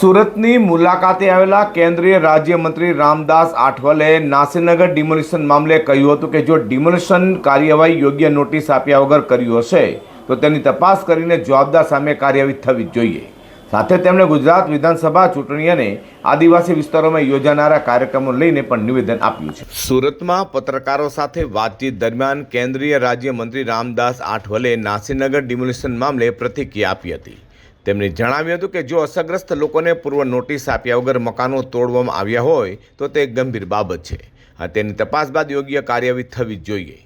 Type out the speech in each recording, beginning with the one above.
સુરતની મુલાકાતે આવેલા કેન્દ્રીય રાજ્યમંત્રી રામદાસ આઠવલે નાસીનગર ડિમોલિશન મામલે કહ્યું હતું કે જો ડિમોલિશન કાર્યવાહી યોગ્ય નોટિસ આપ્યા વગર કર્યું હશે તો તેની તપાસ કરીને જવાબદાર સામે કાર્યવાહી થવી જોઈએ। સાથે તેમણે ગુજરાત વિધાનસભા ચૂંટણી અને આદિવાસી વિસ્તારોમાં યોજાનારા કાર્યક્રમો લઈને પણ નિવેદન આપ્યું છે। સુરતમાં પત્રકારો સાથે વાતચીત દરમિયાન કેન્દ્રીય રાજ્યમંત્રી રામદાસ આઠવલે નાસીનગર ડિમોલિશન મામલે પ્રતિક્રિયા આપી હતી। તેમણે જણાવ્યું હતું કે જો અસરગ્રસ્ત લોકોને પૂર્વ નોટિસ આપ્યા વગર મકાનો તોડવામાં આવ્યા હોય તો તે ગંભીર બાબત છે અને તેની તપાસ બાદ યોગ્ય કાર્યવાહી થવી જોઈએ।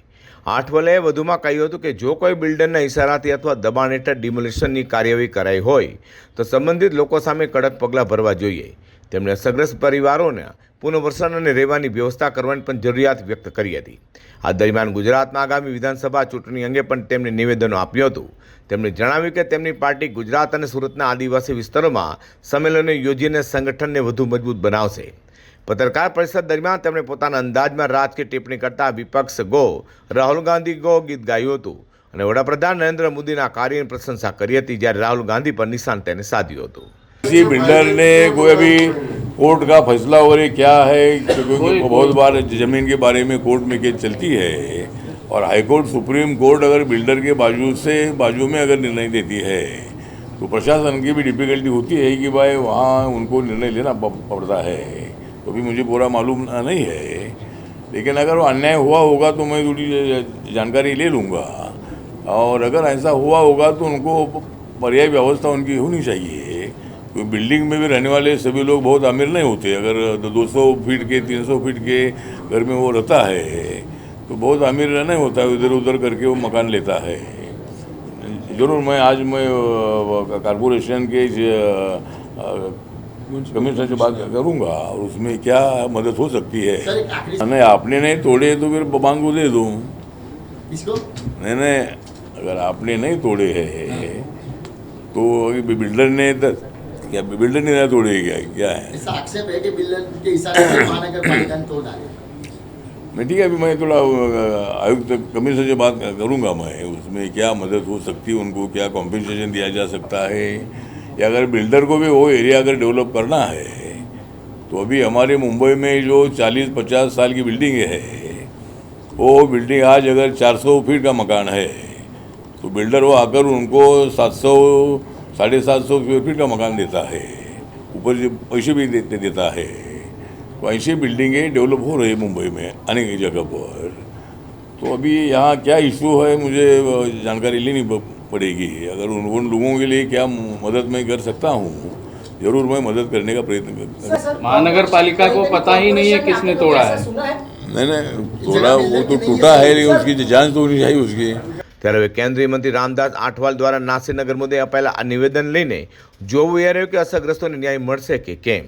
આઠવલેએ વધુમાં કહ્યું હતું કે જો કોઈ બિલ્ડરના ઇશારાથી અથવા દબાણ હેઠળ ડિમોલિશનની કાર્યવાહી કરાઈ હોય તો સંબંધિત લોકો સામે કડક પગલાં ભરવા જોઈએ। તેમણે અસરગ્રસ્ત પરિવારોને પુનર્વસન અને રહેવાની વ્યવસ્થા કરવાની પણ જરૂરિયાત વ્યક્ત કરી હતી। આ દરમિયાન ગુજરાતમાં આગામી વિધાનસભા ચૂંટણી અંગે પણ તેમણે નિવેદનો આપ્યું હતું। તેમણે જણાવ્યું કે તેમની પાર્ટી ગુજરાત અને સુરતના આદિવાસી વિસ્તારોમાં સંમેલનો યોજીને સંગઠનને વધુ મજબૂત બનાવશે। પત્રકાર પરિષદ દરમિયાન તેમણે પોતાના અંદાજમાં રાજકીય ટિપ્પણી કરતા વિપક્ષ ગો રાહુલ ગાંધી ગો ગીત ગાયું હતું અને વડાપ્રધાન નરેન્દ્ર મોદીના કાર્યની પ્રશંસા કરી હતી, જ્યારે રાहुल गांधी पर निशान તેને साध्યું હતું। किसी बिल्डर ने कोई अभी कोर्ट का फैसला हो रही क्या है, क्योंकि बहुत बार ज़मीन के बारे में कोर्ट में केस चलती है और हाई कोर्ट सुप्रीम कोर्ट अगर बिल्डर के बाजू में अगर निर्णय देती है तो प्रशासन की भी डिफ़िकल्टी होती है कि भाई वहाँ उनको निर्णय लेना पड़ता है। तो भी मुझे पूरा मालूम नहीं है, लेकिन अगर वो अन्याय हुआ होगा तो मैं थोड़ी जानकारी ले लूँगा और अगर ऐसा हुआ होगा तो उनको पर्यायी व्यवस्था उनकी होनी चाहिए। तो बिल्डिंग में भी रहने वाले सभी लोग बहुत अमीर नहीं होते। अगर 200 फीट के 300 फीट के घर में वो रहता है तो बहुत अमीर नहीं होता है, इधर उधर करके वो मकान लेता है। ज़रूर मैं आज कारपोरेशन के कमिश्नर से बात करूँगा और उसमें क्या मदद हो सकती है। नहीं आपने नहीं तोड़े तो फिर मांग को दे दूँ। नहीं अगर आपने नहीं तोड़े हैं तो बिल्डर ने क्या बिल्डर ने नहीं तोड़े क्या है? ऐसा आक्षेप है कि बिल्डर के इशारे से महानगर पालिका ने तोड़ डाले। मैं ठीक है, अभी मैं थोड़ा आयुक्त कमिश्नर से बात करूँगा मैं, उसमें क्या मदद हो सकती है, उनको क्या कॉम्पनसेशन दिया जा सकता है, या अगर बिल्डर को भी वो एरिया अगर डेवलप करना है तो अभी हमारे मुंबई में जो 40-50 साल की बिल्डिंग है वो बिल्डिंग आज अगर 400 फीट का मकान है तो बिल्डर वो आकर उनको 700-750 स्क्वायर फीट का मकान देता है, ऊपर से पैसे भी देता है। तो ऐसी बिल्डिंगें डेवलप हो रही है मुंबई में अनेक जगह पर। तो अभी यहाँ क्या इशू है मुझे जानकारी लेनी पड़ेगी। अगर उन लोगों के लिए क्या मदद मैं कर सकता हूँ, जरूर मैं मदद करने का प्रयत्न करूँगा। महानगर पालिका को पता ही नहीं है किसने तोड़ा है। नहीं तोड़ा वो तो टूटा है, लेकिन उसकी जांच तो होनी चाहिए उसकी। ત્યારે હવે કેન્દ્રીય મંત્રી રામદાસ આઠવલે દ્વારા નાસીનગર મુદ્દે અપાયેલા આ નિવેદન લઈને જોવું એ રહ્યું કે અસરગ્રસ્તોને ન્યાય મળશે કે કેમ।